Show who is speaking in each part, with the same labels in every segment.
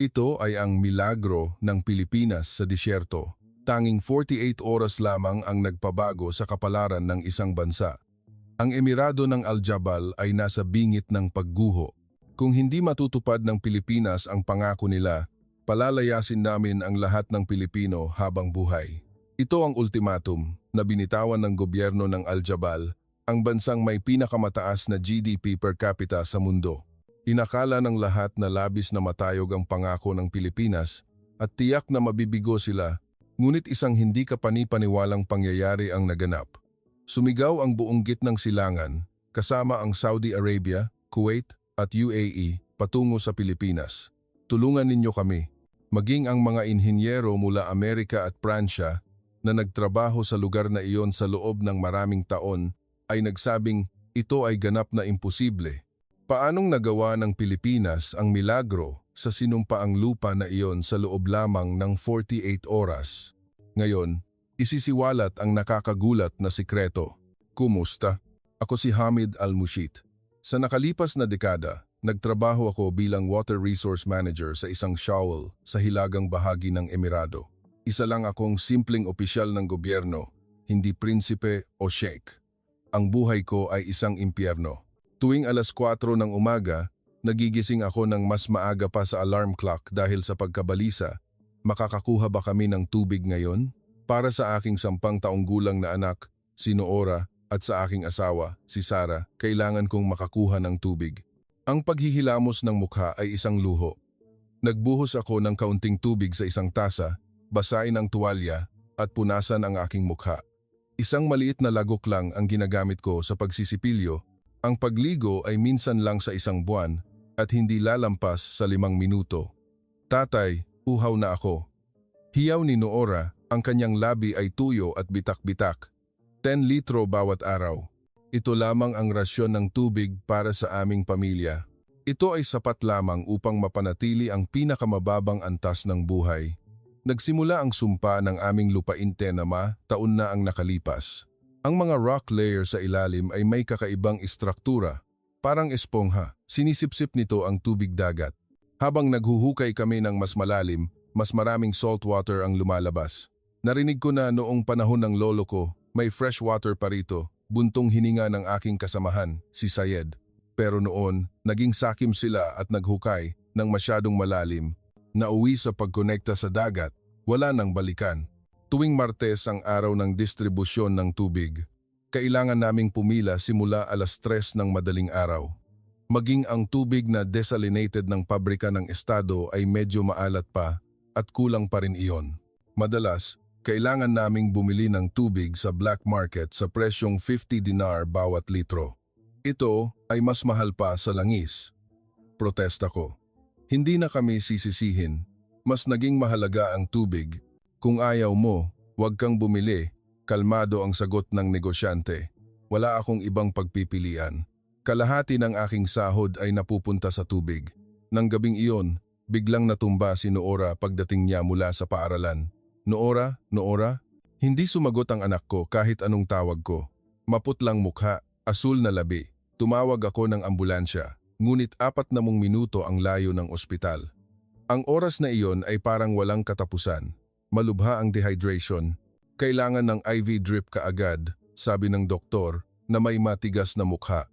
Speaker 1: Ito ay ang milagro ng Pilipinas sa disyerto. Tanging 48 oras lamang ang nagpabago sa kapalaran ng isang bansa. Ang Emirado ng Al-Jabal ay nasa bingit ng pagguho. Kung hindi matutupad ng Pilipinas ang pangako nila, palalayasin namin ang lahat ng Pilipino habang buhay. Ito ang ultimatum na binitawan ng gobyerno ng Al-Jabal, ang bansang may pinakamataas na GDP per capita sa mundo. Inakala ng lahat na labis na matayog ang pangako ng Pilipinas at tiyak na mabibigo sila, ngunit isang hindi kapani-paniwalang pangyayari ang naganap. Sumigaw ang buong gitnang silangan, kasama ang Saudi Arabia, Kuwait at UAE patungo sa Pilipinas. Tulungan ninyo kami, maging ang mga inhinyero mula Amerika at Pransya na nagtrabaho sa lugar na iyon sa loob ng maraming taon ay nagsabing ito ay ganap na imposible. Paanong nagawa ng Pilipinas ang milagro sa sinumpaang lupa na iyon sa loob lamang ng 48 oras? Ngayon, isisiwalat ang nakakagulat na sikreto. Kumusta? Ako si Hamid Al-Mushit. Sa nakalipas na dekada, nagtrabaho ako bilang Water Resource Manager sa isang shawl sa hilagang bahagi ng Emirado. Isa lang akong simpleng opisyal ng gobyerno, hindi prinsipe o sheikh. Ang buhay ko ay isang impyerno. Tuwing alas 4 ng umaga, nagigising ako ng mas maaga pa sa alarm clock dahil sa pagkabalisa. Makakakuha ba kami ng tubig ngayon? Para sa aking 10 taong gulang na anak, si Noora, at sa aking asawa, si Sara, kailangan kong makakuha ng tubig. Ang paghihilamos ng mukha ay isang luho. Nagbuhos ako ng kaunting tubig sa isang tasa, basain ang tuwalya, at punasan ang aking mukha. Isang maliit na lagok lang ang ginagamit ko sa pagsisipilyo. Ang pagligo ay minsan lang sa isang buwan at hindi lalampas sa 5 minuto. Tatay, uhaw na ako. Hiyaw ni Noora, ang kanyang labi ay tuyo at bitak-bitak. 10 litro bawat araw. Ito lamang ang rasyon ng tubig para sa aming pamilya. Ito ay sapat lamang upang mapanatili ang pinakamababang antas ng buhay. Nagsimula ang sumpa ng aming lupain Tenama, taon na ang nakalipas. Ang mga rock layer sa ilalim ay may kakaibang istruktura. Parang espongha, sinisipsip nito ang tubig dagat. Habang naghuhukay kami ng mas malalim, mas maraming salt water ang lumalabas. Narinig ko na noong panahon ng lolo ko, may fresh water pa rito, buntong hininga ng aking kasamahan, si Sayed. Pero noon, naging sakim sila at naghukay ng masyadong malalim. Nauwi sa pagkonekta sa dagat, wala nang balikan. Tuwing Martes ang araw ng distribusyon ng tubig, kailangan naming pumila simula alas 3 ng madaling araw. Maging ang tubig na desalinated ng pabrika ng estado ay medyo maalat pa at kulang pa rin iyon. Madalas, kailangan naming bumili ng tubig sa black market sa presyong 50 dinar bawat litro. Ito ay mas mahal pa sa langis. Protesta ko. Hindi na kami sisisihin, mas naging mahalaga ang tubig. Kung ayaw mo, huwag kang bumili, kalmado ang sagot ng negosyante. Wala akong ibang pagpipilian. Kalahati ng aking sahod ay napupunta sa tubig. Nang gabing iyon, biglang natumba si Noora pagdating niya mula sa paaralan. Noora, Noora? Hindi sumagot ang anak ko kahit anong tawag ko. Maputlang mukha, asul na labi. Tumawag ako ng ambulansya, ngunit 40 minuto ang layo ng ospital. Ang oras na iyon ay parang walang katapusan. Malubha ang dehydration. Kailangan ng IV drip kaagad, sabi ng doktor na may matigas na mukha.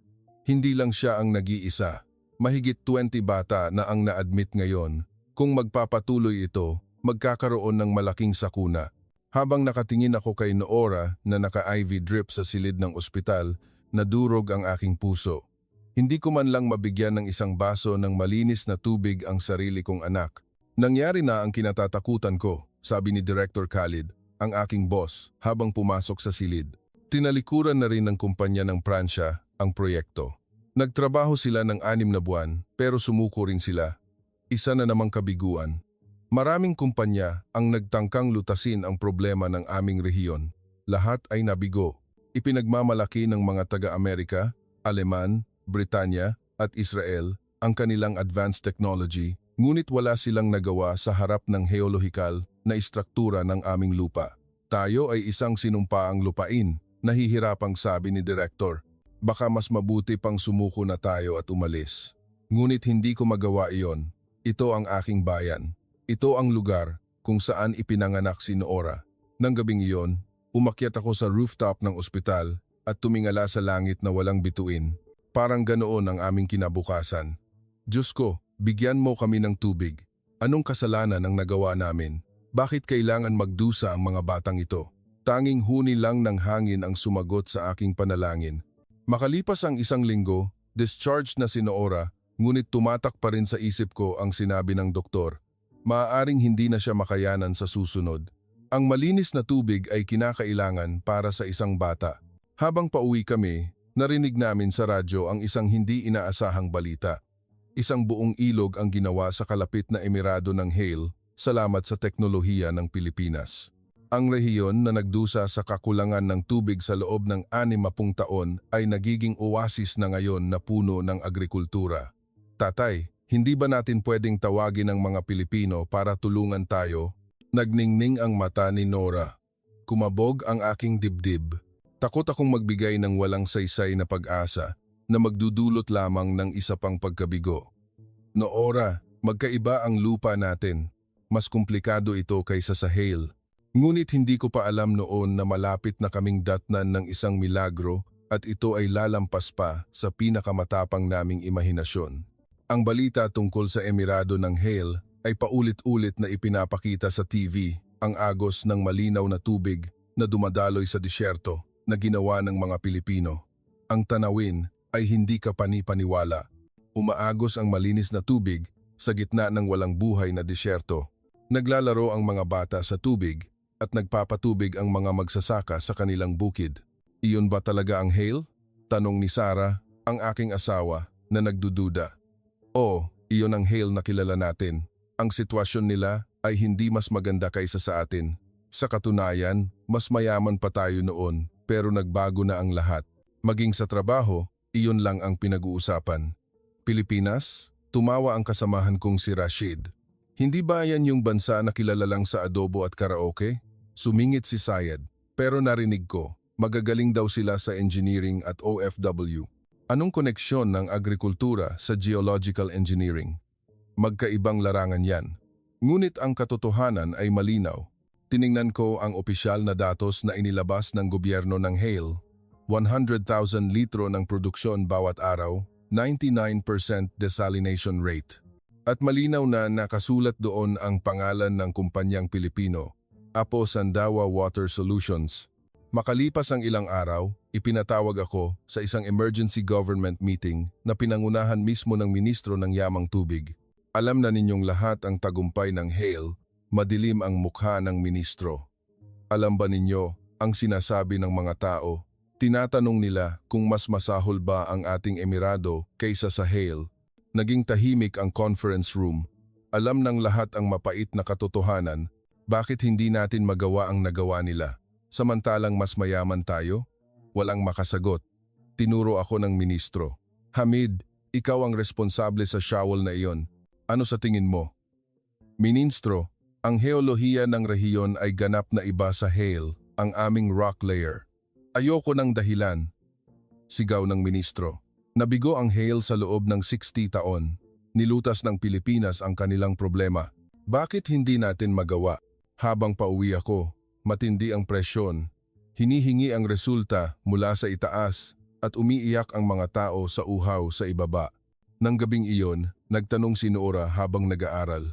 Speaker 1: Hindi lang siya ang nag-iisa. Mahigit 20 bata na ang na-admit ngayon. Kung magpapatuloy ito, magkakaroon ng malaking sakuna. Habang nakatingin ako kay Noora na naka-IV drip sa silid ng ospital, nadurog ang aking puso. Hindi ko man lang mabigyan ng isang baso ng malinis na tubig ang sarili kong anak. Nangyari na ang kinatatakutan ko, sabi ni Director Khalid, ang aking boss, habang pumasok sa silid. Tinalikuran na rin ng kumpanya ng Pransya ang proyekto. Nagtrabaho sila ng 6 na buwan pero sumuko rin sila. Isa na namang kabiguan. Maraming kumpanya ang nagtangkang lutasin ang problema ng aming rehiyon. Lahat ay nabigo. Ipinagmamalaki ng mga taga-Amerika, Aleman, Britanya at Israel ang kanilang advanced technology, ngunit wala silang nagawa sa harap ng geolohikal na istruktura ng aming lupa. Tayo ay isang sinumpaang lupain, nahihirapang sabi ni Direktor. Baka mas mabuti pang sumuko na tayo at umalis. Ngunit hindi ko magawa iyon. Ito ang aking bayan. Ito ang lugar kung saan ipinanganak si Noora. Nang gabing iyon, umakyat ako sa rooftop ng ospital at tumingala sa langit na walang bituin. Parang ganoon ang aming kinabukasan. Diyos ko, bigyan mo kami ng tubig. Anong kasalanan ang nagawa namin? Bakit kailangan magdusa ang mga batang ito? Tanging huni lang ng hangin ang sumagot sa aking panalangin. Makalipas ang isang linggo, discharged na si Noora, ngunit tumatak pa rin sa isip ko ang sinabi ng doktor. Maaaring hindi na siya makayanan sa susunod. Ang malinis na tubig ay kinakailangan para sa isang bata. Habang pauwi kami, narinig namin sa radyo ang isang hindi inaasahang balita. Isang buong ilog ang ginawa sa kalapit na emirado ng Hale, salamat sa teknolohiya ng Pilipinas. Ang rehiyon na nagdusa sa kakulangan ng tubig sa loob ng 60 taon ay nagiging oasis na ngayon na puno ng agrikultura. Tatay, hindi ba natin pwedeng tawagin ang mga Pilipino para tulungan tayo? Nagningning ang mata ni Noora. Kumabog ang aking dibdib. Takot akong magbigay ng walang saysay na pag-asa na magdudulot lamang ng isa pang pagkabigo. Noora, magkaiba ang lupa natin. Mas komplikado ito kaysa sa Hale. Ngunit hindi ko pa alam noon na malapit na kaming datnan ng isang milagro at ito ay lalampas pa sa pinakamatapang naming imahinasyon. Ang balita tungkol sa emirado ng Hale ay paulit-ulit na ipinapakita sa TV ang agos ng malinaw na tubig na dumadaloy sa disyerto na ginawa ng mga Pilipino. Ang tanawin ay hindi ka pani-paniwala. Umaagos ang malinis na tubig sa gitna ng walang buhay na disyerto. Naglalaro ang mga bata sa tubig at nagpapatubig ang mga magsasaka sa kanilang bukid. Iyon ba talaga ang Hale? Tanong ni Sarah, ang aking asawa, na nagdududa. Oo, iyon ang Hale na kilala natin. Ang sitwasyon nila ay hindi mas maganda kaysa sa atin. Sa katunayan, mas mayaman pa tayo noon pero nagbago na ang lahat. Maging sa trabaho, iyon lang ang pinag-uusapan. Pilipinas? Tumawa ang kasamahan kong si Rashid. Hindi ba yan yung bansa na kilala lang sa adobo at karaoke? Sumingit si Syed, pero narinig ko, magagaling daw sila sa engineering at OFW. Anong koneksyon ng agrikultura sa geological engineering? Magkaibang larangan yan. Ngunit ang katotohanan ay malinaw. Tiningnan ko ang opisyal na datos na inilabas ng gobyerno ng Hale. 100,000 litro ng produksyon bawat araw, 99% desalination rate. At malinaw na nakasulat doon ang pangalan ng kumpanyang Pilipino, Apo Sandawa Water Solutions. Makalipas ang ilang araw, ipinatawag ako sa isang emergency government meeting na pinangunahan mismo ng Ministro ng Yamang Tubig. Alam na ninyong lahat ang tagumpay ng Hale, madilim ang mukha ng ministro. Alam ba ninyo ang sinasabi ng mga tao? Tinatanong nila kung mas masahol ba ang ating emirado kaysa sa Hale. Naging tahimik ang conference room. Alam ng lahat ang mapait na katotohanan, bakit hindi natin magawa ang nagawa nila? Samantalang mas mayaman tayo? Walang makasagot. Tinuro ako ng ministro. Hamid, ikaw ang responsable sa shawl na iyon. Ano sa tingin mo? Ministro, ang heolohiya ng rehiyon ay ganap na iba sa Hale, ang aming rock layer. Ayoko ng dahilan. Sigaw ng ministro. Nabigo ang Hale sa loob ng 60 taon. Nilutas ng Pilipinas ang kanilang problema. Bakit hindi natin magawa? Habang pauwi ako, matindi ang presyon. Hinihingi ang resulta mula sa itaas at umiiyak ang mga tao sa uhaw sa ibaba. Nang gabing iyon, nagtanong si Noora habang nag-aaral.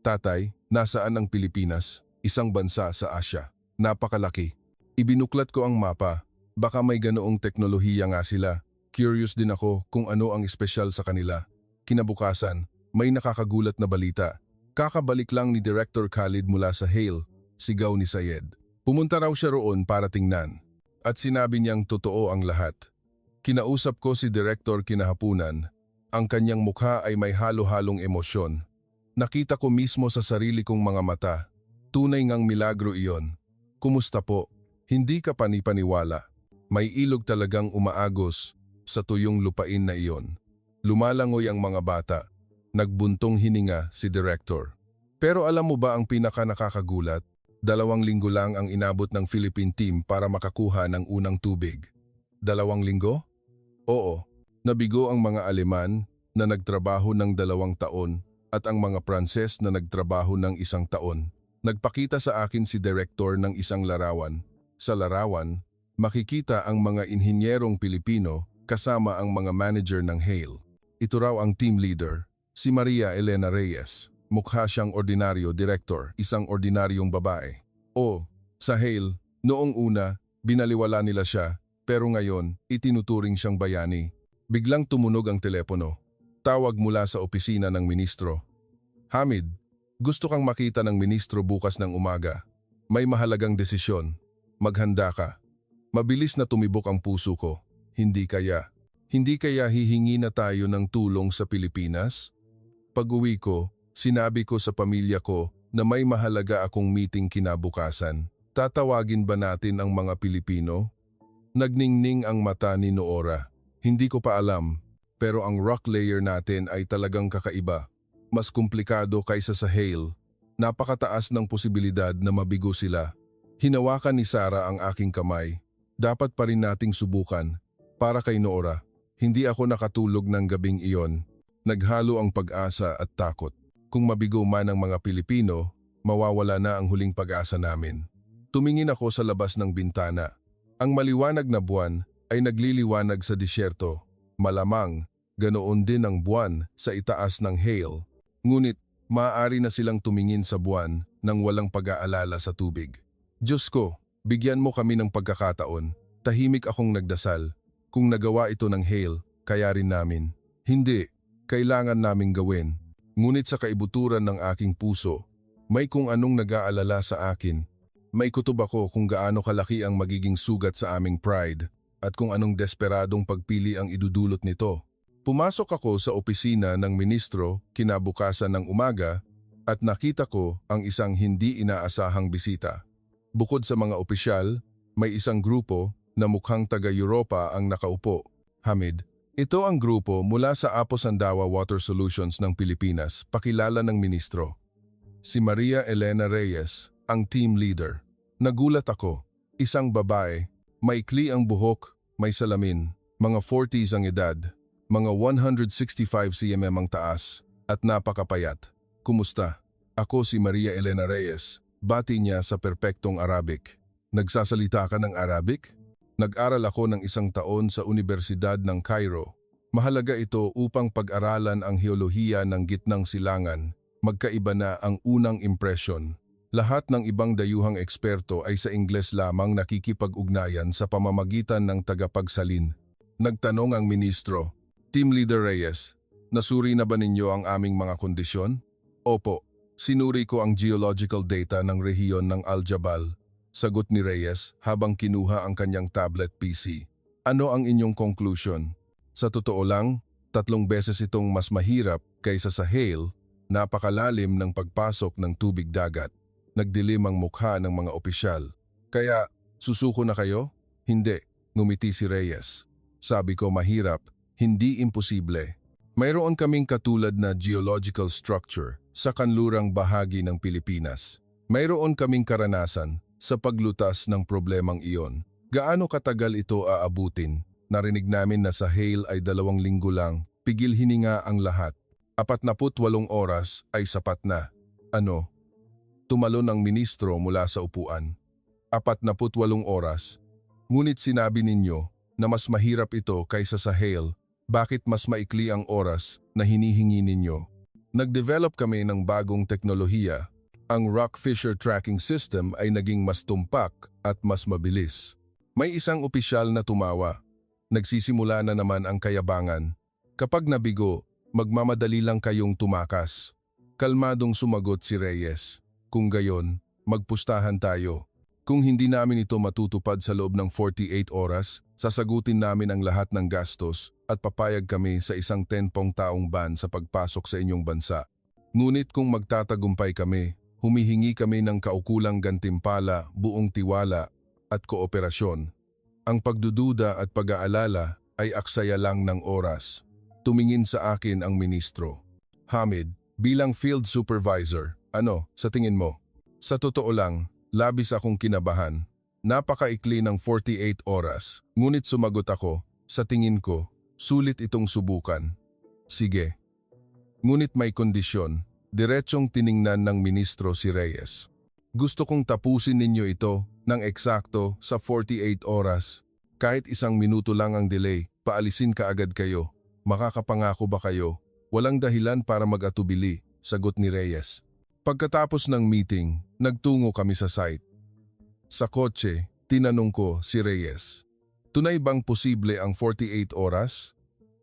Speaker 1: Tatay, nasaan ang Pilipinas? Isang bansa sa Asya. Napakalaki. Ibinuklat ko ang mapa. Baka may ganoong teknolohiya nga sila. Curious din ako kung ano ang espesyal sa kanila. Kinabukasan, may nakakagulat na balita. Kakabalik lang ni Director Khalid mula sa Hale, sigaw ni Syed. Pumunta raw siya roon para tingnan. At sinabi niyang totoo ang lahat. Kinausap ko si Director kinahapunan. Ang kanyang mukha ay may halo-halong emosyon. Nakita ko mismo sa sarili kong mga mata. Tunay ngang milagro iyon. Kumusta po? Hindi ka panipaniwala. May ilog talagang umaagos sa tuyong lupain na iyon. Lumalangoy ang mga bata. Nagbuntong hininga si Director. Pero alam mo ba ang pinaka-nakakagulat? 2 linggo lang ang inabot ng Philippine team para makakuha ng unang tubig. 2 linggo? Oo, nabigo ang mga Aleman na nagtrabaho ng 2 taon at ang mga Pranses na nagtrabaho ng 1 taon. Nagpakita sa akin si direktor ng isang larawan. Sa larawan, makikita ang mga inhinyerong Pilipino kasama ang mga manager ng Hale. Ito raw ang team leader, si Maria Elena Reyes. Mukha siyang ordinaryo director, isang ordinaryong babae. Sa Hale, noong una, binaliwala nila siya, pero ngayon, itinuturing siyang bayani. Biglang tumunog ang telepono. Tawag mula sa opisina ng ministro. Hamid, gusto kang makita ng ministro bukas ng umaga. May mahalagang desisyon. Maghanda ka. Mabilis na tumibok ang puso ko. Hindi kaya hihingi na tayo ng tulong sa Pilipinas? Pag-uwi ko, sinabi ko sa pamilya ko na may mahalaga akong meeting kinabukasan. Tatawagin ba natin ang mga Pilipino? Nagningning ang mata ni Noora. Hindi ko pa alam, pero ang rock layer natin ay talagang kakaiba. Mas komplikado kaysa sa Hale. Napakataas ng posibilidad na mabigo sila. Hinawakan ni Sarah ang aking kamay. Dapat pa rin nating subukan. Para kay Noora, hindi ako nakatulog ng gabing iyon. Naghalo ang pag-asa at takot. Kung mabigo man ang mga Pilipino, mawawala na ang huling pag-asa namin. Tumingin ako sa labas ng bintana. Ang maliwanag na buwan ay nagliliwanag sa disyerto. Malamang, ganoon din ang buwan sa itaas ng Hale. Ngunit, maaari na silang tumingin sa buwan nang walang pag-aalala sa tubig. Diyos ko, bigyan mo kami ng pagkakataon. Tahimik akong nagdasal. Kung nagawa ito ng Hale, kaya rin namin. Hindi, kailangan naming gawin. Ngunit sa kaibuturan ng aking puso, may kung anong nag-aalala sa akin. May kutob ako kung gaano kalaki ang magiging sugat sa aming pride at kung anong desperadong pagpili ang idudulot nito. Pumasok ako sa opisina ng ministro kinabukasan ng umaga at nakita ko ang isang hindi inaasahang bisita. Bukod sa mga opisyal, may isang grupo na mukhang taga-Europa ang nakaupo. Hamid, ito ang grupo mula sa Apos Andawa Water Solutions ng Pilipinas, pakilala ng ministro. Si Maria Elena Reyes, ang team leader. Nagulat ako, isang babae, maikli ang buhok, may salamin, mga 40s ang edad, mga 165 cm ang taas, at napakapayat. Kumusta? Ako si Maria Elena Reyes, bati niya sa perpektong Arabic. Nagsasalita ka ng Arabic? Nag-aral ako ng 1 taon sa Universidad ng Cairo. Mahalaga ito upang pag-aralan ang heolohiya ng gitnang silangan. Magkaiba na ang unang impresyon. Lahat ng ibang dayuhang eksperto ay sa Ingles lamang nakikipag-ugnayan sa pamamagitan ng tagapagsalin. Nagtanong ang ministro, Team Leader Reyes, nasuri na ba ninyo ang aming mga kondisyon? Opo, sinuri ko ang geological data ng rehiyon ng Al-Jabal. Sagot ni Reyes habang kinuha ang kanyang tablet PC. Ano ang inyong conclusion? Sa totoo lang, 3 beses itong mas mahirap kaysa sa Hale, napakalalim ng pagpasok ng tubig dagat. Nagdilim ang mukha ng mga opisyal. Kaya, susuko na kayo? Hindi, ngumiti si Reyes. Sabi ko mahirap, hindi imposible. Mayroon kaming katulad na geological structure sa kanlurang bahagi ng Pilipinas. Mayroon kaming karanasan sa paglutas ng problemang iyon. Gaano katagal ito aabutin? Narinig namin na sa Hale ay 2 linggo lang, pigil hininga ang lahat. 48 oras ay sapat na. Ano? Tumalon ang ministro mula sa upuan. 48 oras. Ngunit sinabi ninyo na mas mahirap ito kaysa sa Hale. Bakit mas maikli ang oras na hinihingi ninyo? Nag-develop kami ng bagong teknolohiya. Ang Rock Fissure Tracking System ay naging mas tumpak at mas mabilis. May isang opisyal na tumawa. Nagsisimula na naman ang kayabangan. Kapag nabigo, magmamadali lang kayong tumakas. Kalmadong sumagot si Reyes. Kung gayon, magpustahan tayo. Kung hindi namin ito matutupad sa loob ng 48 oras, sasagutin namin ang lahat ng gastos at papayag kami sa isang 10 taong ban sa pagpasok sa inyong bansa. Ngunit kung magtatagumpay kami, humihingi kami ng kaukulang gantimpala, buong tiwala at kooperasyon. Ang pagdududa at pag-aalala ay aksaya lang ng oras. Tumingin sa akin ang ministro. Hamid, bilang field supervisor, ano sa tingin mo? Sa totoo lang, labis akong kinabahan. Napakaikli ng 48 oras, ngunit sumagot ako, sa tingin ko, sulit itong subukan. Sige. Ngunit may kondisyon, diretsong tiningnan ng ministro si Reyes. Gusto kong tapusin ninyo ito ng eksakto sa 48 oras. Kahit 1 minuto lang ang delay, paalisin ka agad kayo. Makakapangako ba kayo? Walang dahilan para mag-atubili, sagot ni Reyes. Pagkatapos ng meeting, nagtungo kami sa site. Sa kotse, tinanong ko si Reyes. Tunay bang posible ang 48 oras?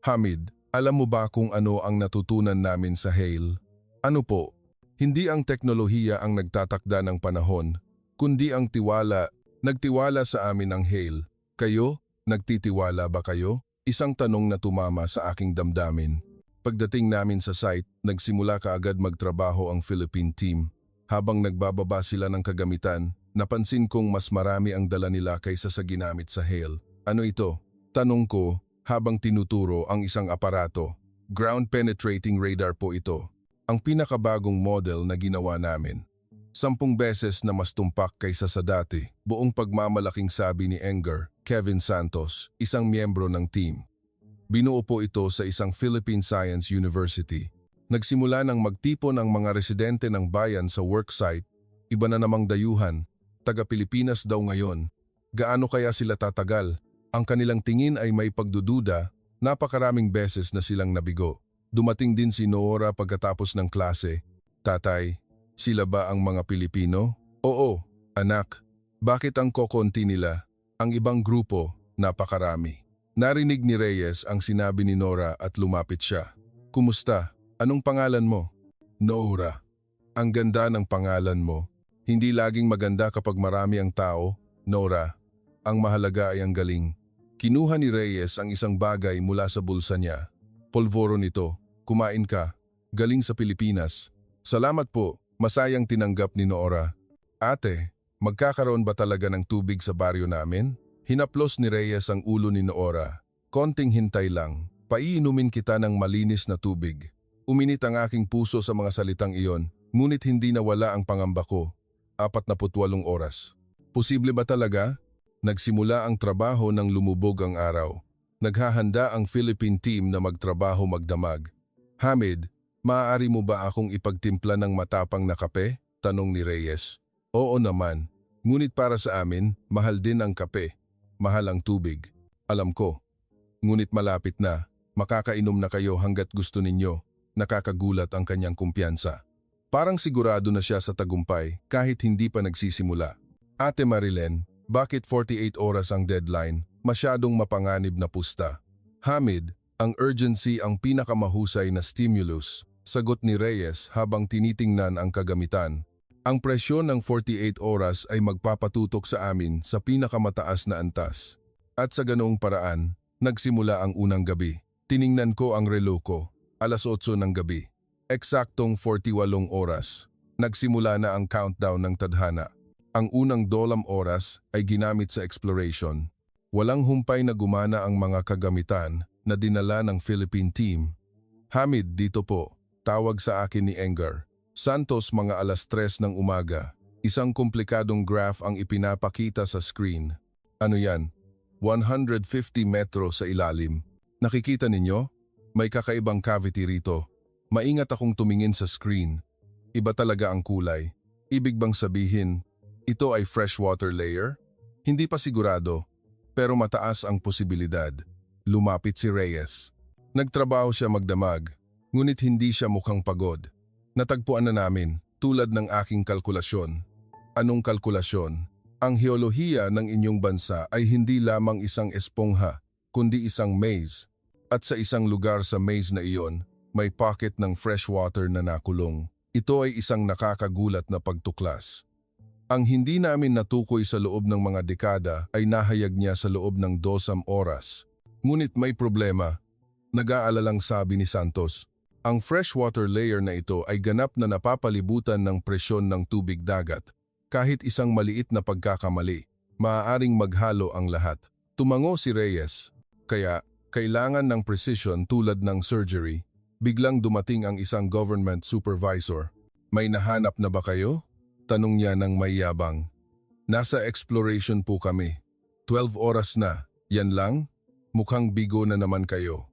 Speaker 1: Hamid, alam mo ba kung ano ang natutunan namin sa Hale? Ano po? Hindi ang teknolohiya ang nagtatakda ng panahon, kundi ang tiwala. Nagtiwala sa amin ang Hale. Kayo? Nagtitiwala ba kayo? Isang tanong na tumama sa aking damdamin. Pagdating namin sa site, nagsimula kaagad magtrabaho ang Philippine team. Habang nagbababa sila ng kagamitan, napansin kong mas marami ang dala nila kaysa sa ginamit sa Hale. Ano ito? Tanong ko habang tinuturo ang isang aparato. Ground penetrating radar po ito. Ang pinakabagong model na ginawa namin. 10 beses na mas tumpak kaysa sa dati, buong pagmamalaking sabi ni Enger, Kevin Santos, isang miyembro ng team. Binuo po ito sa isang Philippine Science University. Nagsimula nang magtipon ang mga residente ng bayan sa worksite, iba na namang dayuhan, taga-Pilipinas daw ngayon. Gaano kaya sila tatagal? Ang kanilang tingin ay may pagdududa, napakaraming beses na silang nabigo. Dumating din si Nora pagkatapos ng klase. Tatay, sila ba ang mga Pilipino? Oo, anak. Bakit ang kokonti nila? Ang ibang grupo, napakarami. Narinig ni Reyes ang sinabi ni Nora at lumapit siya. Kumusta? Anong pangalan mo? Nora. Ang ganda ng pangalan mo. Hindi laging maganda kapag marami ang tao, Nora. Ang mahalaga ay ang galing. Kinuha ni Reyes ang isang bagay mula sa bulsa niya. Polvoro nito. Kumain ka. Galing sa Pilipinas. Salamat po. Masayang tinanggap ni Nora. Ate, magkakaroon ba talaga ng tubig sa baryo namin? Hinaplos ni Reyes ang ulo ni Nora. Konting hintay lang. Paiinumin kita ng malinis na tubig. Uminit ang aking puso sa mga salitang iyon, ngunit hindi nawala ang pangamba ko. 48 oras. Posible ba talaga? Nagsimula ang trabaho nang lumubog ang araw. Naghahanda ang Philippine team na magtrabaho magdamag. Hamid, maaari mo ba akong ipagtimpla ng matapang na kape? Tanong ni Reyes. Oo naman. Ngunit para sa amin, mahal din ang kape. Mahal ang tubig. Alam ko. Ngunit malapit na. Makakainom na kayo hanggat gusto ninyo. Nakakagulat ang kanyang kumpiyansa. Parang sigurado na siya sa tagumpay kahit hindi pa nagsisimula. Ate Marilyn, bakit 48 oras ang deadline? Masyadong mapanganib na pusta. Hamid, ang urgency ang pinakamahusay na stimulus. Sagot ni Reyes habang tinitingnan ang kagamitan. Ang presyon ng 48 oras ay magpapatutok sa amin sa pinakamataas na antas. At sa ganoong paraan, nagsimula ang unang gabi. Tiningnan ko ang relo ko, 8:00 ng gabi. Eksaktong 48 oras. Nagsimula na ang countdown ng tadhana. Ang unang dolam oras ay ginamit sa exploration. Walang humpay na gumana ang mga kagamitan na dinala ng Philippine team. Hamid, dito po. Tawag sa akin ni Enger. Santos, mga 3:00 ng umaga. Isang komplikadong graph ang ipinapakita sa screen. Ano yan? 150 metro sa ilalim. Nakikita ninyo? May kakaibang cavity rito. Maingat akong tumingin sa screen. Iba talaga ang kulay. Ibig bang sabihin, ito ay freshwater layer? Hindi pa sigurado, pero mataas ang posibilidad. Lumapit si Reyes. Nagtrabaho siya magdamag, ngunit hindi siya mukhang pagod. Natagpuan na namin, tulad ng aking kalkulasyon. Anong kalkulasyon? Ang heolohiya ng inyong bansa ay hindi lamang isang espongha, kundi isang maze. At sa isang lugar sa maze na iyon, may pocket ng freshwater na nakulong. Ito ay isang nakakagulat na pagtuklas. Ang hindi namin natukoy sa loob ng mga dekada ay nahayag niya sa loob ng 2 oras. Ngunit may problema. Nag-aalalang sabi ni Santos. Ang freshwater layer na ito ay ganap na napapalibutan ng presyon ng tubig dagat. Kahit isang maliit na pagkakamali, maaaring maghalo ang lahat. Tumango si Reyes. Kaya, kailangan ng precision tulad ng surgery. Biglang dumating ang isang government supervisor. May nahanap na ba kayo? Tanong niya ng may yabang. Nasa exploration po kami. 12 oras na. Yan lang? Mukhang bigo na naman kayo.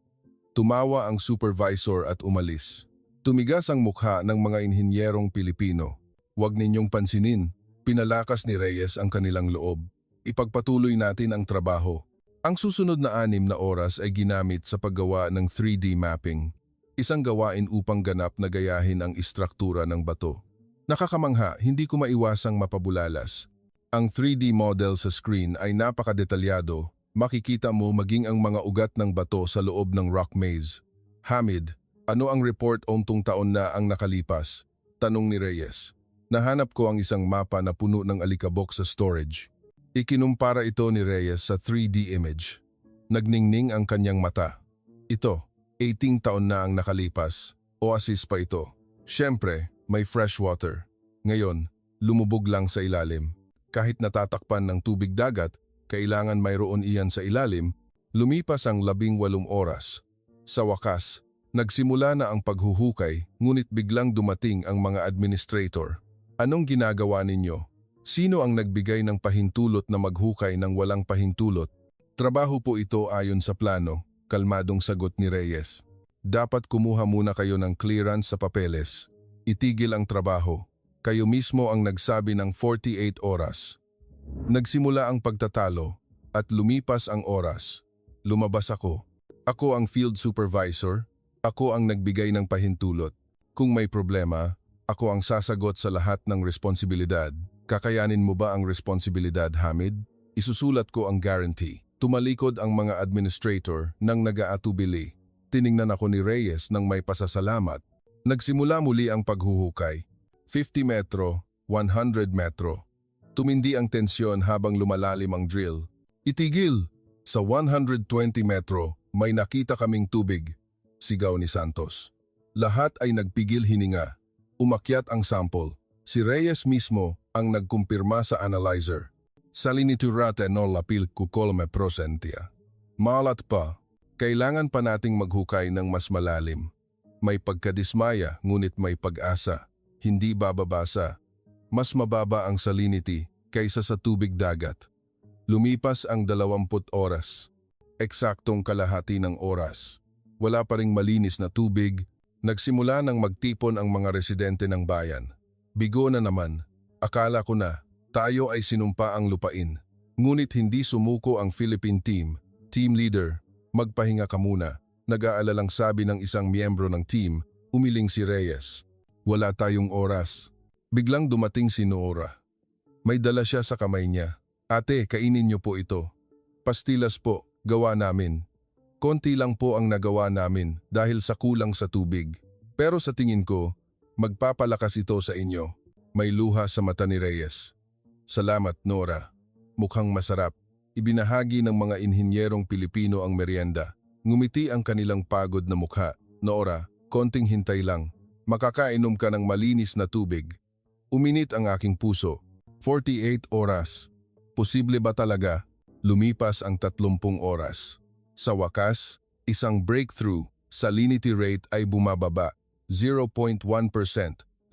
Speaker 1: Tumawa ang supervisor at umalis. Tumigas ang mukha ng mga inhinyerong Pilipino. Huwag ninyong pansinin, pinalakas ni Reyes ang kanilang loob. Ipagpatuloy natin ang trabaho. Ang susunod na 6 na oras ay ginamit sa paggawa ng 3D mapping, isang gawain upang ganap na gayahin ang istruktura ng bato. Nakakamangha, hindi ko maiwasang mapabulalas. Ang 3D model sa screen ay napakadetalyado, makikita mo maging ang mga ugat ng bato sa loob ng rock maze. Hamid, ano ang report 8 taon na ang nakalipas? Tanong ni Reyes. Nahanap ko ang isang mapa na puno ng alikabok sa storage. Ikinumpara ito ni Reyes sa 3D image. Nagningning ang kanyang mata. Ito, 18 taon na ang nakalipas. Oasis pa ito. Siyempre, may fresh water. Ngayon, lumubog lang sa ilalim. Kahit natatakpan ng tubig dagat, kailangan mayroon iyan sa ilalim. Lumipas ang 18 oras. Sa wakas, nagsimula na ang paghuhukay, ngunit biglang dumating ang mga administrator. Anong ginagawa ninyo? Sino ang nagbigay ng pahintulot na maghukay ng walang pahintulot? Trabaho po ito ayon sa plano, kalmadong sagot ni Reyes. Dapat kumuha muna kayo ng clearance sa papeles. Itigil ang trabaho. Kayo mismo ang nagsabi ng 48 oras. Nagsimula ang pagtatalo at lumipas ang oras. Lumabas ako. Ako ang field supervisor. Ako ang nagbigay ng pahintulot. Kung may problema, ako ang sasagot sa lahat ng responsibilidad. Kakayanin mo ba ang responsibilidad, Hamid? Isusulat ko ang guarantee. Tumalikod ang mga administrator nang nag-aatubili. Tiningnan ako ni Reyes nang may pasasalamat. Nagsimula muli ang paghuhukay. 50 metro, 100 metro. Tumindi ang tensyon habang lumalalim ang drill. Itigil! Sa 120 metro, may nakita kaming tubig. Sigaw ni Santos. Lahat ay nagpigil hininga. Umakyat ang sample. Si Reyes mismo ang nagkumpirma sa analyzer. Saliniturate no lapil kukolme prosentia. Malat pa, kailangan pa nating maghukay ng mas malalim. May pagkadismaya ngunit may pag-asa. Hindi bababasa. Mas mababa ang salinity kaysa sa tubig dagat. Lumipas ang 20 oras. Eksaktong kalahati ng oras. Wala pa ring malinis na tubig. Nagsimula nang magtipon ang mga residente ng bayan. Bigo na naman. Akala ko na tayo ay sinumpa ang lupain. Ngunit hindi sumuko ang Philippine team. Team leader, magpahinga ka muna. Nag-aalalang sabi ng isang miyembro ng team, umiling si Reyes. Wala tayong oras. Biglang dumating si Nora. May dala siya sa kamay niya. Ate, kainin niyo po ito. Pastillas po, gawa namin. Konti lang po ang nagawa namin dahil sa kulang sa tubig. Pero sa tingin ko, magpapalakas ito sa inyo. May luha sa mata ni Reyes. Salamat, Nora. Mukhang masarap. Ibinahagi ng mga inhinyerong Pilipino ang merienda. Ngumiti ang kanilang pagod na mukha. Nora, konting hintay lang. Makakainom ka ng malinis na tubig. Uminit ang aking puso. 48 oras. Posible ba talaga? Lumipas ang 30 oras. Sa wakas, isang breakthrough, salinity rate ay bumababa. 0.1%,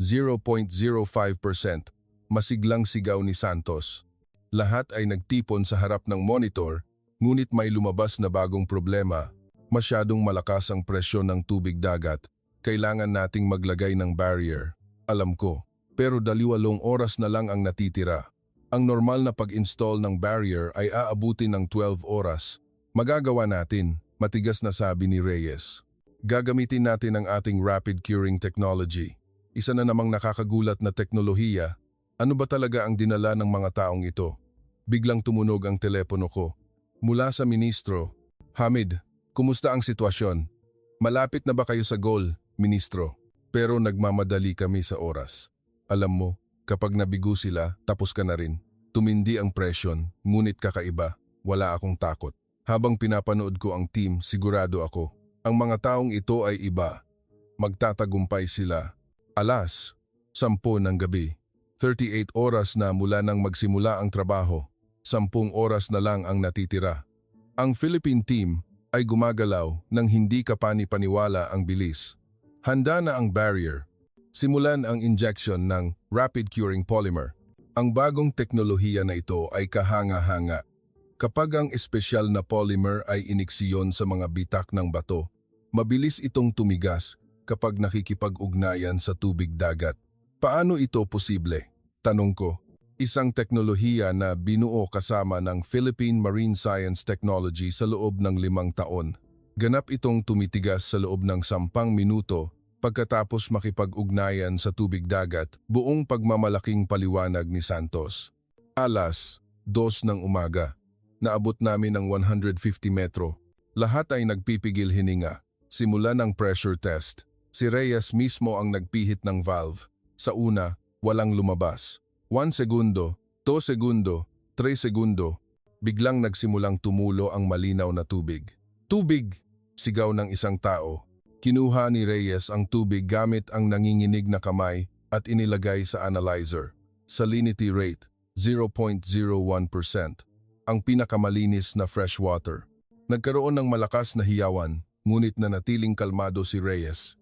Speaker 1: 0.05%. Masiglang sigaw ni Santos. Lahat ay nagtipon sa harap ng monitor, ngunit may lumabas na bagong problema. Masyadong malakas ang presyon ng tubig dagat. Kailangan nating maglagay ng barrier. Alam ko, pero 2 oras na lang ang natitira. Ang normal na pag-install ng barrier ay aabutin ng 12 oras. Magagawa natin, matigas na sabi ni Reyes. Gagamitin natin ang ating rapid curing technology. Isa na namang nakakagulat na teknolohiya. Ano ba talaga ang dinala ng mga taong ito? Biglang tumunog ang telepono ko. Mula sa ministro. Hamid, kumusta ang sitwasyon? Malapit na ba kayo sa goal, ministro? Pero nagmamadali kami sa oras. Alam mo, kapag nabigo sila, tapos ka na rin. Tumindi ang presyon, ngunit kakaiba, wala akong takot. Habang pinapanood ko ang team, sigurado ako. Ang mga taong ito ay iba. Magtatagumpay sila. Alas, 10 ng gabi. 38 oras na mula nang magsimula ang trabaho. 10 oras na lang ang natitira. Ang Philippine team ay gumagalaw nang hindi kapani-paniwala ang bilis. Handa na ang barrier. Simulan ang injection ng rapid curing polymer. Ang bagong teknolohiya na ito ay kahanga-hanga. Kapag ang espesyal na polymer ay iniksiyon sa mga bitak ng bato, mabilis itong tumigas kapag nakikipag-ugnayan sa tubig dagat. Paano ito posible? Tanong ko. Isang teknolohiya na binuo kasama ng Philippine Marine Science Technology sa loob ng 5 taon. Ganap itong tumitigas sa loob ng 10 minuto pagkatapos makipag-ugnayan sa tubig dagat, buong pagmamalaking paliwanag ni Santos. Alas 2 ng umaga. Naabot namin ang 150 metro. Lahat ay nagpipigil hininga. Simula ng pressure test. Si Reyes mismo ang nagpihit ng valve. Sa una, walang lumabas. 1 segundo, 2 segundo, 3 segundo, biglang nagsimulang tumulo ang malinaw na tubig. Tubig! Sigaw ng isang tao. Kinuha ni Reyes ang tubig gamit ang nanginginig na kamay at inilagay sa analyzer. Salinity rate, 0.01%. Ang pinakamalinis na fresh water. Nagkaroon ng malakas na hiyawan, ngunit nanatiling kalmado si Reyes.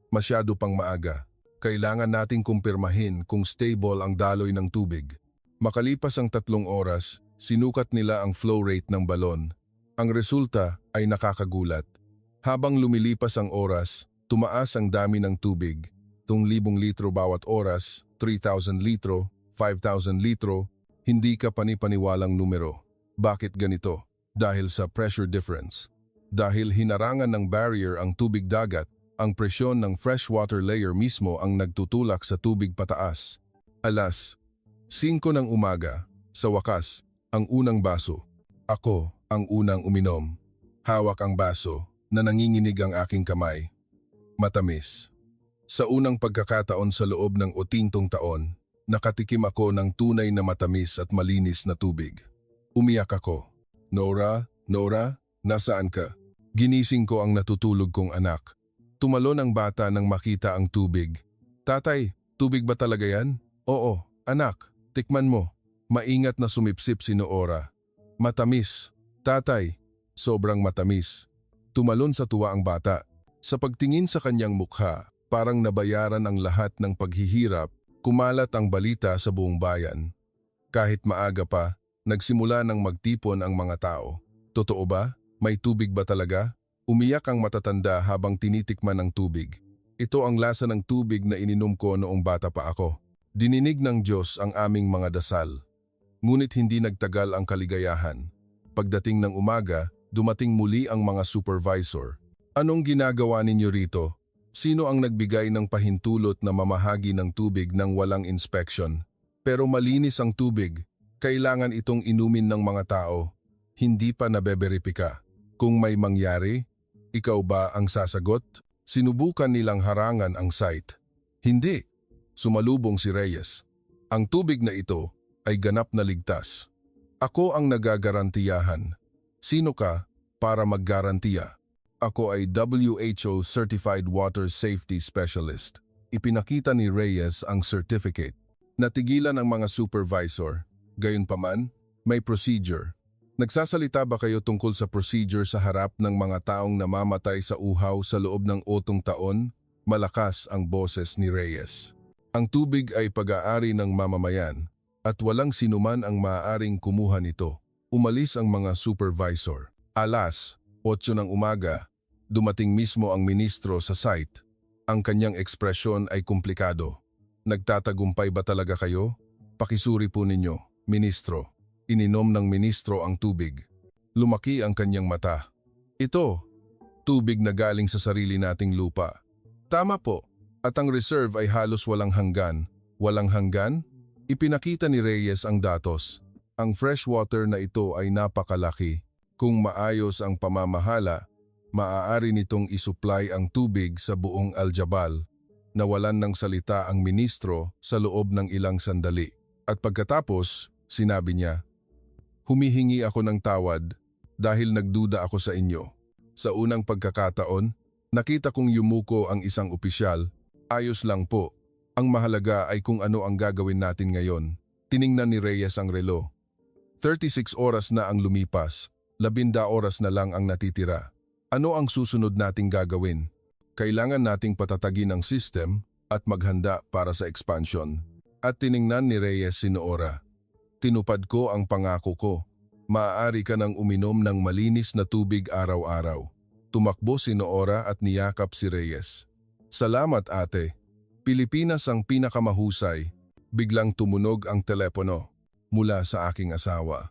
Speaker 1: Masyado pang maaga. Kailangan nating kumpirmahin kung stable ang daloy ng tubig. Makalipas ang 3 oras, sinukat nila ang flow rate ng balon. Ang resulta ay nakakagulat. Habang lumilipas ang oras, tumaas ang dami ng tubig. 2,000 litro bawat oras, 3,000 litro, 5,000 litro, hindi ka panipaniwalang numero. Bakit ganito? Dahil sa pressure difference. Dahil hinarangan ng barrier ang tubig dagat, ang presyon ng freshwater layer mismo ang nagtutulak sa tubig pataas. Alas 5 ng umaga, sa wakas, ang unang baso. Ako ang unang uminom. Hawak ang baso na nanginginig ang aking kamay. Matamis. Sa unang pagkakataon sa loob ng 80 taon, nakatikim ako ng tunay na matamis at malinis na tubig. Umiyak ako. Nora, nasaan ka? Ginising ko ang natutulog kong anak. Tumalon ang bata nang makita ang tubig. Tatay, tubig ba talaga yan? Oo, anak, tikman mo. Maingat na sumipsip si Noora. Matamis. Tatay, sobrang matamis. Tumalon sa tuwa ang bata. Sa pagtingin sa kanyang mukha, parang nabayaran ang lahat ng paghihirap, kumalat ang balita sa buong bayan. Kahit maaga pa, nagsimula ng magtipon ang mga tao. Totoo ba? May tubig ba talaga? Umiyak ang matatanda habang tinitikman ng tubig. Ito ang lasa ng tubig na ininom ko noong bata pa ako. Dininig ng Diyos ang aming mga dasal. Ngunit hindi nagtagal ang kaligayahan. Pagdating ng umaga, dumating muli ang mga supervisor. Anong ginagawa ninyo rito? Sino ang nagbigay ng pahintulot na mamahagi ng tubig nang walang inspection? Pero malinis ang tubig. Kailangan itong inumin ng mga tao. Hindi pa nabeberipika. Kung may mangyari, ikaw ba ang sasagot? Sinubukan nilang harangan ang site. Hindi. Sumalubong si Reyes. Ang tubig na ito ay ganap na ligtas. Ako ang nagagarantiyahan. Sino ka para maggarantiya? Ako ay WHO Certified Water Safety Specialist. Ipinakita ni Reyes ang certificate. Natigilan ang mga supervisor. Gayunpaman, may procedure. Nagsasalita ba kayo tungkol sa procedure sa harap ng mga taong namamatay sa uhaw sa loob ng 8 taon? Malakas ang boses ni Reyes. Ang tubig ay pag-aari ng mamamayan at walang sinuman ang maaaring kumuha nito. Umalis ang mga supervisor. Alas 8 ng umaga, dumating mismo ang ministro sa site. Ang kanyang ekspresyon ay komplikado. Nagtatagumpay ba talaga kayo? Pakisuri po ninyo, ministro. Ininom ng ministro ang tubig. Lumaki ang kanyang mata. Ito, tubig na galing sa sarili nating lupa. Tama po, at ang reserve ay halos walang hanggan. Walang hanggan? Ipinakita ni Reyes ang datos. Ang freshwater na ito ay napakalaki. Kung maayos ang pamamahala, maaari nitong isupply ang tubig sa buong Aljabal. Nawalan ng salita ang ministro sa loob ng ilang sandali. At pagkatapos, sinabi niya, humihingi ako ng tawad dahil nagduda ako sa inyo. Sa unang pagkakataon, nakita kong yumuko ang isang opisyal. Ayos lang po. Ang mahalaga ay kung ano ang gagawin natin ngayon. Tiningnan ni Reyes ang relo. 36 oras na ang lumipas. 11 oras na lang ang natitira. Ano ang susunod nating gagawin? Kailangan nating patatagin ang system at maghanda para sa expansion. At tiningnan ni Reyes si Noora. Tinupad ko ang pangako ko. Maaari ka nang uminom ng malinis na tubig araw-araw. Tumakbo si Noora at niyakap si Reyes. Salamat ate. Pilipinas ang pinakamahusay. Biglang tumunog ang telepono mula sa aking asawa.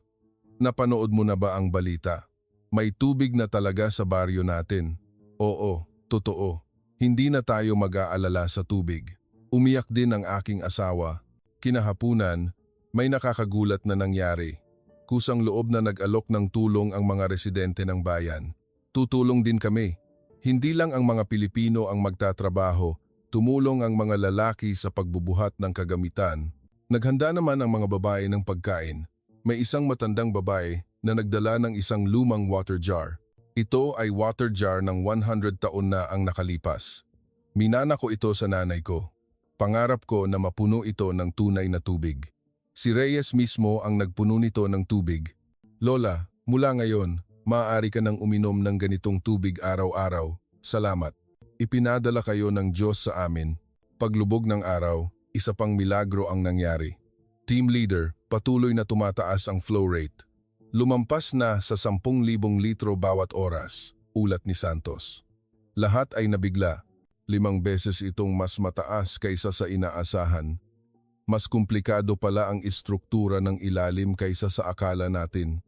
Speaker 1: Napanood mo na ba ang balita? May tubig na talaga sa baryo natin. Oo, totoo. Hindi na tayo mag-aalala sa tubig. Umiyak din ang aking asawa. Kinahapunan, may nakakagulat na nangyari. Kusang loob na nag-alok ng tulong ang mga residente ng bayan. Tutulong din kami. Hindi lang ang mga Pilipino ang magtatrabaho, tumulong ang mga lalaki sa pagbubuhat ng kagamitan. Naghanda naman ang mga babae ng pagkain. May isang matandang babae na nagdala ng isang lumang water jar. Ito ay water jar ng 100 taon na ang nakalipas. Minana ko ito sa nanay ko. Pangarap ko na mapuno ito ng tunay na tubig. Si Reyes mismo ang nagpuno nito ng tubig. Lola, mula ngayon, maaari ka nang uminom ng ganitong tubig araw-araw. Salamat. Ipinadala kayo ng Diyos sa amin. Paglubog ng araw, isa pang milagro ang nangyari. Team leader, patuloy na tumataas ang flow rate. Lumampas na sa 10,000 litro bawat oras, ulat ni Santos. Lahat ay nabigla. 5 beses itong mas mataas kaysa sa inaasahan. Mas komplikado pala ang istruktura ng ilalim kaysa sa akala natin.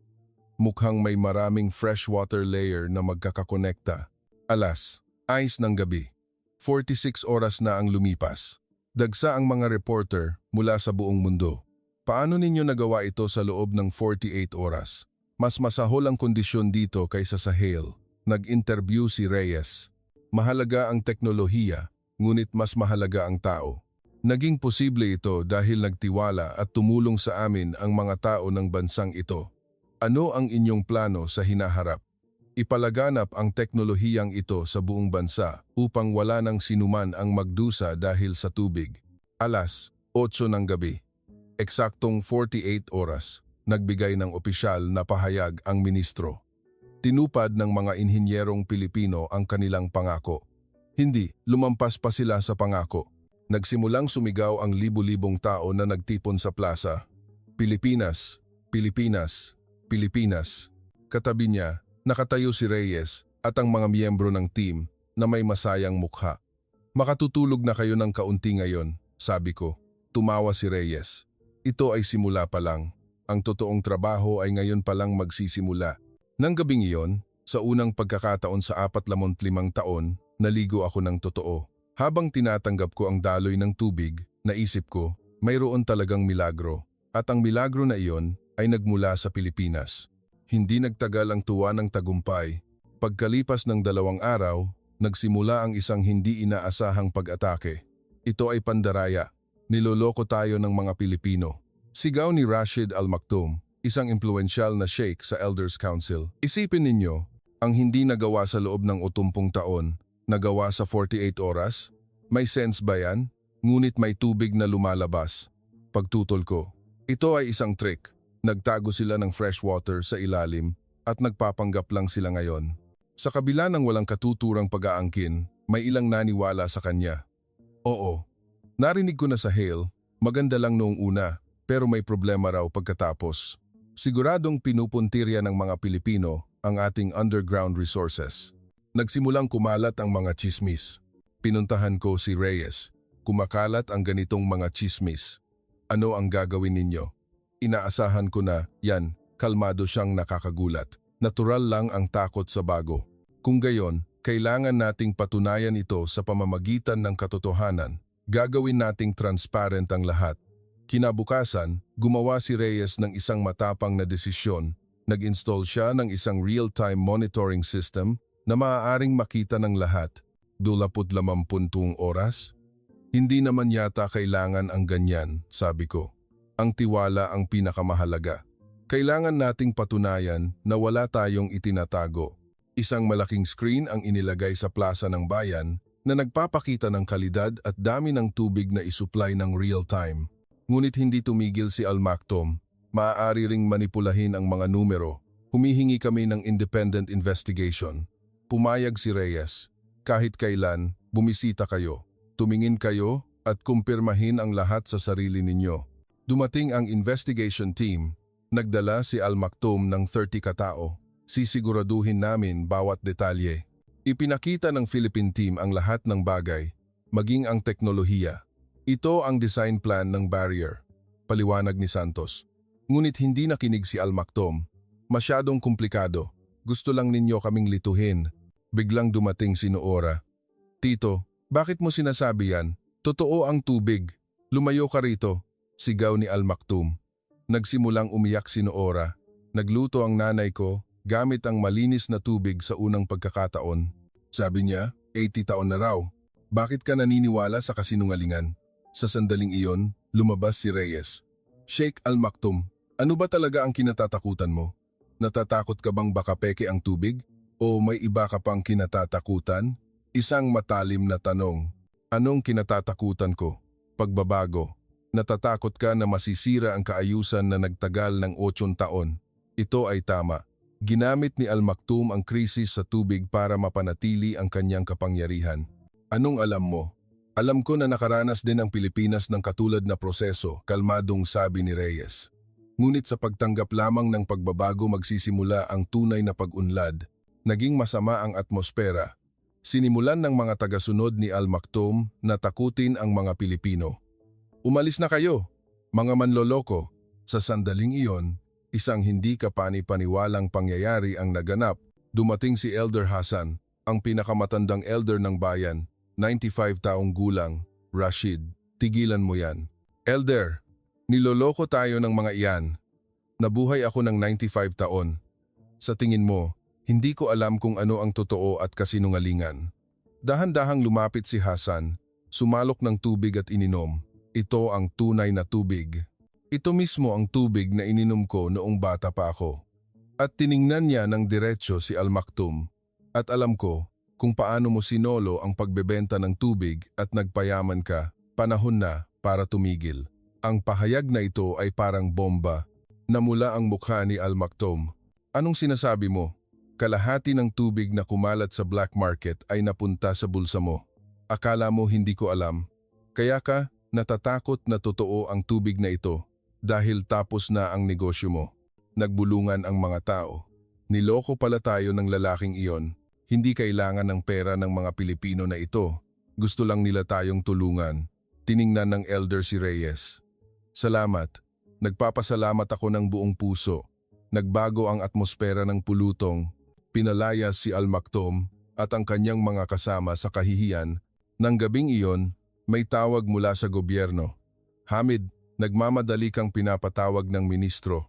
Speaker 1: Mukhang may maraming freshwater layer na magkakakonekta. Alas, ayos ng gabi. 46 oras na ang lumipas. Dagsa ang mga reporter mula sa buong mundo. Paano ninyo nagawa ito sa loob ng 48 oras? Mas masahol ang kondisyon dito kaysa sa Hale. Nag-interview si Reyes. Mahalaga ang teknolohiya, ngunit mas mahalaga ang tao. Naging posible ito dahil nagtiwala at tumulong sa amin ang mga tao ng bansang ito. Ano ang inyong plano sa hinaharap? Ipalaganap ang teknolohiyang ito sa buong bansa upang wala nang sinuman ang magdusa dahil sa tubig. Alas, 8 ng gabi. Eksaktong 48 oras, nagbigay ng opisyal na pahayag ang ministro. Tinupad ng mga inhinyerong Pilipino ang kanilang pangako. Hindi, lumampas pa sila sa pangako. Nagsimulang sumigaw ang libu-libong tao na nagtipon sa plaza. Pilipinas, Pilipinas, Pilipinas. Katabi niya, nakatayo si Reyes at ang mga miyembro ng team na may masayang mukha. Makatutulog na kayo ng kaunti ngayon, sabi ko. Tumawa si Reyes. Ito ay simula pa lang. Ang totoong trabaho ay ngayon pa lang magsisimula. Nang gabing iyon, sa unang pagkakataon sa 45 taon, naligo ako ng totoo. Habang tinatanggap ko ang daloy ng tubig, naisip ko, mayroon talagang milagro. At ang milagro na iyon ay nagmula sa Pilipinas. Hindi nagtagal ang tuwa ng tagumpay. Pagkalipas ng 2 araw, nagsimula ang isang hindi inaasahang pag-atake. Ito ay pandaraya. Niloloko tayo ng mga Pilipino. Sigaw ni Rashid Al Maktoum, isang impluensyal na sheikh sa Elders Council. Isipin ninyo, ang hindi nagawa sa loob ng 80 taon, nagawa sa 48 oras? May sense ba yan? Ngunit may tubig na lumalabas. Pagtutol ko, ito ay isang trick. Nagtago sila ng fresh water sa ilalim at nagpapanggap lang sila ngayon. Sa kabila ng walang katuturang pag-aangkin, may ilang naniwala sa kanya. Oo, narinig ko na sa Hale, maganda lang noong una, pero may problema raw pagkatapos. Siguradong pinupuntirya ng mga Pilipino ang ating underground resources. Nagsimulang kumalat ang mga chismis. Pinuntahan ko si Reyes. Kumakalat ang ganitong mga chismis. Ano ang gagawin ninyo? Inaasahan ko na, yan, kalmado siyang nakakagulat. Natural lang ang takot sa bago. Kung gayon, kailangan nating patunayan ito sa pamamagitan ng katotohanan. Gagawin nating transparent ang lahat. Kinabukasan, gumawa si Reyes ng isang matapang na desisyon. Nag-install siya ng isang real-time monitoring system na maaaring makita ng lahat. 20 oras? Hindi naman yata kailangan ang ganyan, sabi ko. Ang tiwala ang pinakamahalaga. Kailangan nating patunayan na wala tayong itinatago. Isang malaking screen ang inilagay sa plaza ng bayan na nagpapakita ng kalidad at dami ng tubig na isupply ng real-time. Ngunit hindi tumigil si Al Maktoum. Maaari ring manipulahin ang mga numero. Humihingi kami ng independent investigation. Pumayag si Reyes. Kahit kailan, bumisita kayo. Tumingin kayo at kumpirmahin ang lahat sa sarili ninyo. Dumating ang investigation team. Nagdala si Al Maktoum ng 30 katao. Sisiguraduhin namin bawat detalye. Ipinakita ng Philippine team ang lahat ng bagay. maging ang teknolohiya. Ito ang design plan ng barrier, paliwanag ni Santos. Ngunit hindi nakinig si Al Maktoum. Masyadong komplikado. Gusto lang ninyo kaming lituhin. Biglang dumating si Noora. Tito, bakit mo sinasabi yan? Totoo ang tubig. Lumayo ka rito, sigaw ni Al Maktoum. Nagsimulang umiyak si Noora. Nagluto ang nanay ko gamit ang malinis na tubig sa unang pagkakataon. Sabi niya, 80 taon na raw. Bakit ka naniniwala sa kasinungalingan? Sa sandaling iyon, lumabas si Reyes. Sheikh Al Maktoum, ano ba talaga ang kinatatakutan mo? Natatakot ka bang baka peke ang tubig? O may iba ka pang kinatatakutan? Isang matalim na tanong. Anong kinatatakutan ko? Pagbabago. Natatakot ka na masisira ang kaayusan na nagtagal ng 8 taon. Ito ay tama. Ginamit ni Al Maktoum ang krisis sa tubig para mapanatili ang kanyang kapangyarihan. Anong alam mo? Alam ko na nakaranas din ang Pilipinas ng katulad na proseso, kalmadong sabi ni Reyes. Ngunit sa pagtanggap lamang ng pagbabago magsisimula ang tunay na pag-unlad. Naging masama ang atmosfera. Sinimulan ng mga tagasunod ni Al Maktoum na takutin ang mga Pilipino. Umalis na kayo, mga manloloko. Sa sandaling iyon, isang hindi kapani-paniwalang pangyayari ang naganap. Dumating si Elder Hassan, ang pinakamatandang elder ng bayan. 95 taong gulang, Rashid, tigilan mo yan. Elder, niloloko tayo ng mga iyan. Nabuhay ako ng 95 taon. Sa tingin mo, hindi ko alam kung ano ang totoo at kasinungalingan. Dahan-dahang lumapit si Hassan, sumalok ng tubig at ininom. Ito ang tunay na tubig. Ito mismo ang tubig na ininom ko noong bata pa ako. At tiningnan niya ng diretsyo si Al Maktoum. At alam ko, kung paano mo sinolo ang pagbebenta ng tubig at nagpayaman ka, panahon na para tumigil. Ang pahayag na ito ay parang bomba. Namula ang mukha ni Al Maktoum. Anong sinasabi mo? Kalahati ng tubig na kumalat sa black market ay napunta sa bulsa mo. Akala mo hindi ko alam. Kaya ka natatakot na totoo ang tubig na ito dahil tapos na ang negosyo mo. Nagbulungan ang mga tao. Niloko pala tayo ng lalaking iyon. Hindi kailangan ng pera ng mga Pilipino na ito. Gusto lang nila tayong tulungan. Tiningnan ng elder si Reyes. Salamat. Nagpapasalamat ako ng buong puso. Nagbago ang atmosfera ng pulutong. Pinalayas si Al Maktoum at ang kanyang mga kasama sa kahihiyan. Nang gabing iyon, may tawag mula sa gobyerno. Hamid, nagmamadali kang pinapatawag ng ministro.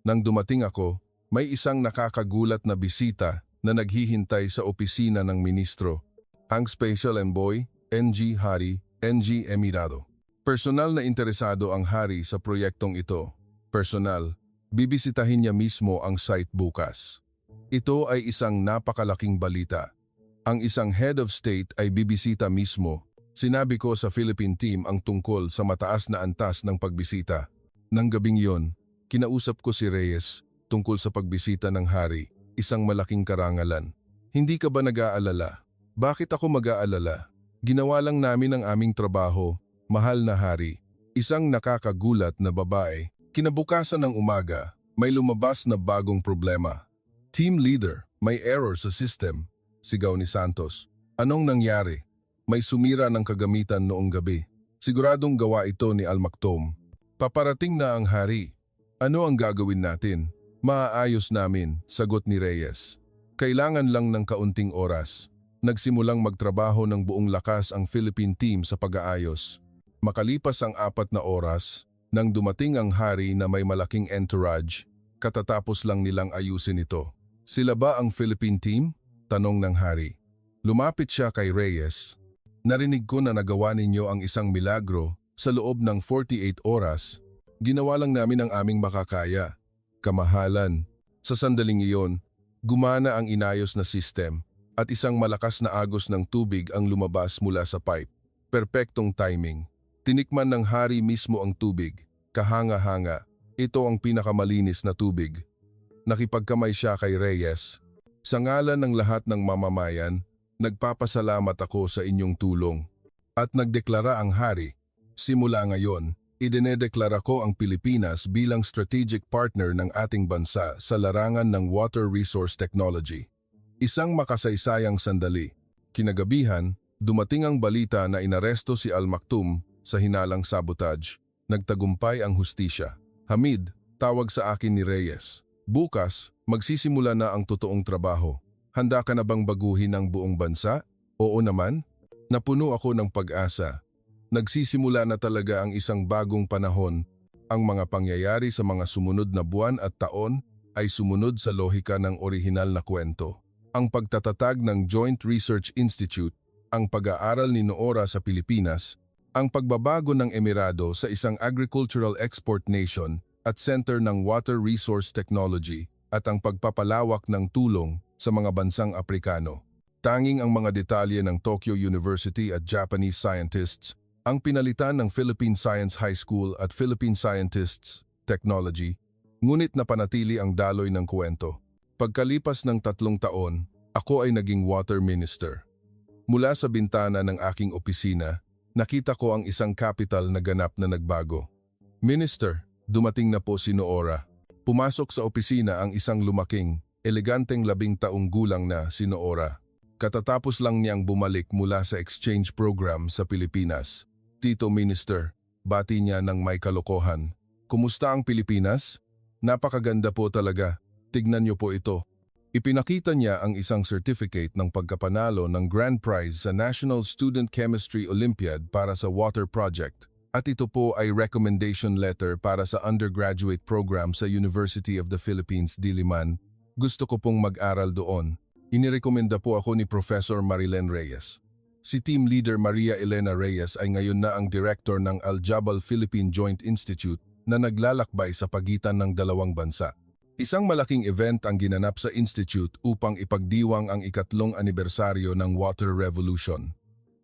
Speaker 1: Nang dumating ako, may isang nakakagulat na bisita na naghihintay sa opisina ng ministro, ang Special Envoy, NG Hari, NG Emirado. Personal na interesado ang Hari sa proyektong ito. Personal, bibisitahin niya mismo ang site bukas. Ito ay isang napakalaking balita. Ang isang head of state ay bibisita mismo. Sinabi ko sa Philippine team ang tungkol sa mataas na antas ng pagbisita. Nang gabing yon, kinausap ko si Reyes tungkol sa pagbisita ng Hari. Isang malaking karangalan. Hindi ka ba nag-aalala? Bakit ako mag-aalala? Ginawa lang namin ang aming trabaho, mahal na Hari. Isang nakakagulat na babae. Kinabukasan ng umaga, may lumabas na bagong problema. Team leader, may error sa system. Sigaw ni Santos. Anong nangyari? May sumira ng kagamitan noong gabi. Siguradong gawa ito ni Al Maktoum. Paparating na ang Hari. Ano ang gagawin natin? Maaayos namin, sagot ni Reyes. Kailangan lang ng kaunting oras. Nagsimulang magtrabaho ng buong lakas ang Philippine team sa pag-aayos. Makalipas ang 4 na oras, nang dumating ang Hari na may malaking entourage, katatapos lang nilang ayusin ito. Sila ba ang Philippine team? Tanong ng Hari. Lumapit siya kay Reyes. Narinig ko na nagawa ninyo ang isang milagro sa loob ng 48 oras. Ginawa lang namin ang aming makakaya. Kamahalan. Sa sandaling iyon, gumana ang inayos na system at isang malakas na agos ng tubig ang lumabas mula sa pipe. Perpektong timing. Tinikman ng Hari mismo ang tubig. Kahanga-hanga. Ito ang pinakamalinis na tubig. Nakipagkamay siya kay Reyes. Sa ngalan ng lahat ng mamamayan, nagpapasalamat ako sa inyong tulong. At nagdeklara ang Hari. Simula ngayon, idinedeklara ko ang Pilipinas bilang strategic partner ng ating bansa sa larangan ng water resource technology. Isang makasaysayang sandali. Kinagabihan, Dumating ang balita na inaresto si Al Maktoum sa hinalang sabotage. Nagtagumpay ang hustisya. Hamid, tawag sa akin ni Reyes. Bukas, magsisimula na ang totoong trabaho. Handa ka na bang baguhin ang buong bansa? Oo naman. Napuno ako ng pag-asa. Nagsisimula na talaga ang isang bagong panahon. Ang mga pangyayari sa mga sumunod na buwan at taon ay sumunod sa lohika ng orihinal na kwento. Ang pagtatatag ng Joint Research Institute, ang pag-aaral ni Noora sa Pilipinas, ang pagbabago ng Emirado sa isang agricultural export nation at center ng water resource technology at ang pagpapalawak ng tulong sa mga bansang Aprikano. Tanging ang mga detalye ng Tokyo University at Japanese scientists ang pinalitan ng Philippine Science High School at Philippine Scientists Technology, ngunit napanatili ang daloy ng kwento. Pagkalipas ng 3 taon, ako ay naging water minister. Mula sa bintana ng aking opisina, nakita ko ang isang capital na ganap na nagbago. Minister, dumating na po si Noora. Pumasok sa opisina ang isang lumaking, eleganteng 10 taong gulang na si Noora. Katatapos lang niyang bumalik mula sa exchange program sa Pilipinas. Tito Minister, bati niya ng may kalokohan. Kumusta ang Pilipinas? Napakaganda po talaga. Tignan niyo po ito. Ipinakita niya ang isang certificate ng pagkapanalo ng Grand Prize sa National Student Chemistry Olympiad para sa Water Project. At ito po ay recommendation letter para sa undergraduate program sa University of the Philippines, Diliman. Gusto ko pong mag-aral doon. Inirekomenda po ako ni Professor Marilyn Reyes. Si Team Leader Maria Elena Reyes ay ngayon na ang director ng Al Jabal Philippine Joint Institute na naglalakbay sa pagitan ng dalawang bansa. Isang malaking event ang ginanap sa institute upang ipagdiwang ang 3 anibersaryo ng Water Revolution.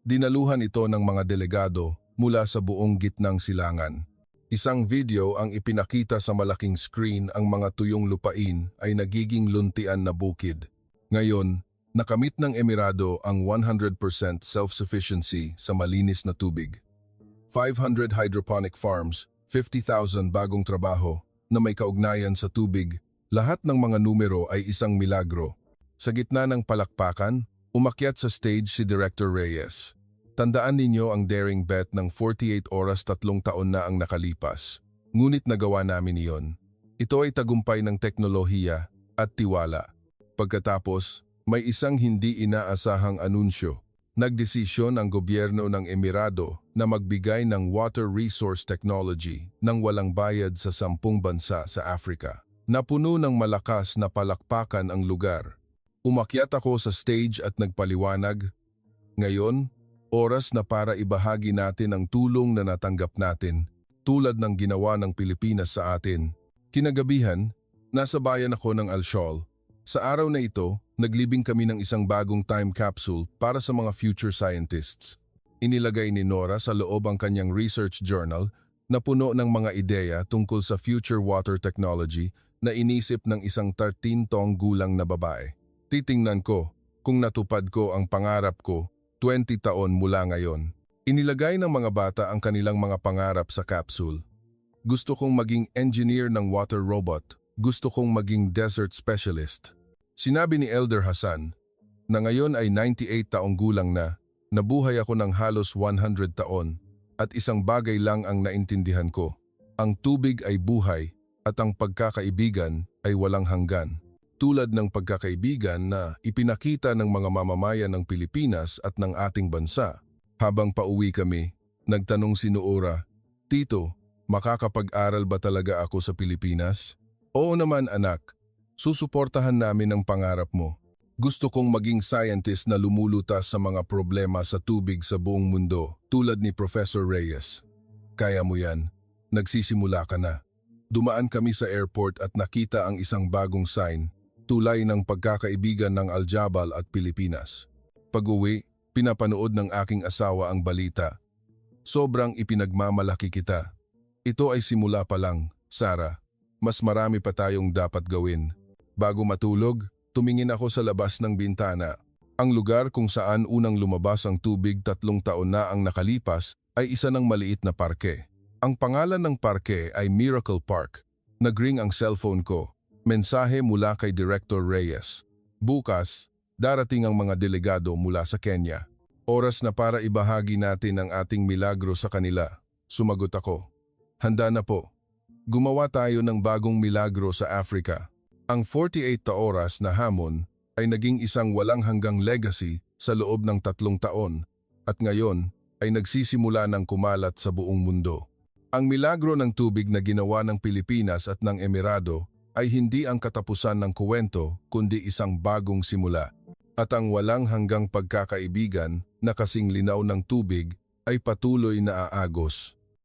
Speaker 1: Dinaluhan ito ng mga delegado mula sa buong gitnang silangan. Isang video ang ipinakita sa malaking screen, ang mga tuyong lupain ay nagiging luntian na bukid. Ngayon, nakamit ng Emirado ang 100% self-sufficiency sa malinis na tubig. 500 hydroponic farms, 50,000 bagong trabaho na may kaugnayan sa tubig, lahat ng mga numero ay isang milagro. Sa gitna ng palakpakan, umakyat sa stage si Director Reyes. Tandaan ninyo ang daring bet ng 48 oras 3 taon na ang nakalipas. Ngunit nagawa namin iyon. Ito ay tagumpay ng teknolohiya at tiwala. Pagkatapos, may isang hindi inaasahang anunsyo. Nagdesisyon ang gobyerno ng Emirado na magbigay ng water resource technology nang walang bayad sa 10 bansa sa Africa. Napuno ng malakas na palakpakan ang lugar. Umakyat ako sa stage at nagpaliwanag. Ngayon, oras na para ibahagi natin ang tulong na natanggap natin, tulad ng ginawa ng Pilipinas sa atin. Kinagabihan, nasa bayan ako ng Alshol. Sa araw na ito, naglibing kami ng isang bagong time capsule para sa mga future scientists. Inilagay ni Noora sa loob ang kanyang research journal na puno ng mga ideya tungkol sa future water technology na inisip ng isang 13 taong gulang na babae. Titingnan ko kung natupad ko ang pangarap ko 20 taon mula ngayon. Inilagay ng mga bata ang kanilang mga pangarap sa capsule. Gusto kong maging engineer ng water robot. Gusto kong maging desert specialist. Sinabi ni Elder Hassan na ngayon ay 98 taong gulang na, nabuhay ako ng halos 100 taon at isang bagay lang ang naintindihan ko. Ang tubig ay buhay at ang pagkakaibigan ay walang hanggan. Tulad ng pagkakaibigan na ipinakita ng mga mamamayan ng Pilipinas at ng ating bansa. Habang pauwi kami, nagtanong si Noora, "Tito, makakapag-aral ba talaga ako sa Pilipinas?" "Oo naman anak. Susuportahan namin ang pangarap mo. Gusto kong maging scientist na lumulutas sa mga problema sa tubig sa buong mundo, tulad ni Professor Reyes. Kaya mo yan. Nagsisimula ka na." Dumaan kami sa airport at nakita ang isang bagong sign, tulay ng pagkakaibigan ng Al Jabal at Pilipinas. Pag-uwi, pinapanood ng aking asawa ang balita. "Sobrang ipinagmamalaki kita. Ito ay simula pa lang, Sarah. Mas marami pa tayong dapat gawin." Bago matulog, tumingin ako sa labas ng bintana. Ang lugar kung saan unang lumabas ang tubig 3 taon na ang nakalipas ay isa ng maliit na parke. Ang pangalan ng parke ay Miracle Park. Nagring ang cellphone ko. Mensahe mula kay Director Reyes. "Bukas, darating ang mga delegado mula sa Kenya." Oras na para ibahagi natin ang ating milagro sa kanila. Sumagot ako. Handa na po. Gumawa tayo ng bagong milagro sa Africa. Ang 48 oras na hamon ay naging isang walang hanggang legacy sa loob ng 3 taon at ngayon ay nagsisimula ng kumalat sa buong mundo. Ang milagro ng tubig na ginawa ng Pilipinas at ng Emirado ay hindi ang katapusan ng kuwento kundi isang bagong simula. At ang walang hanggang pagkakaibigan na kasing linaw ng tubig ay patuloy na aagos.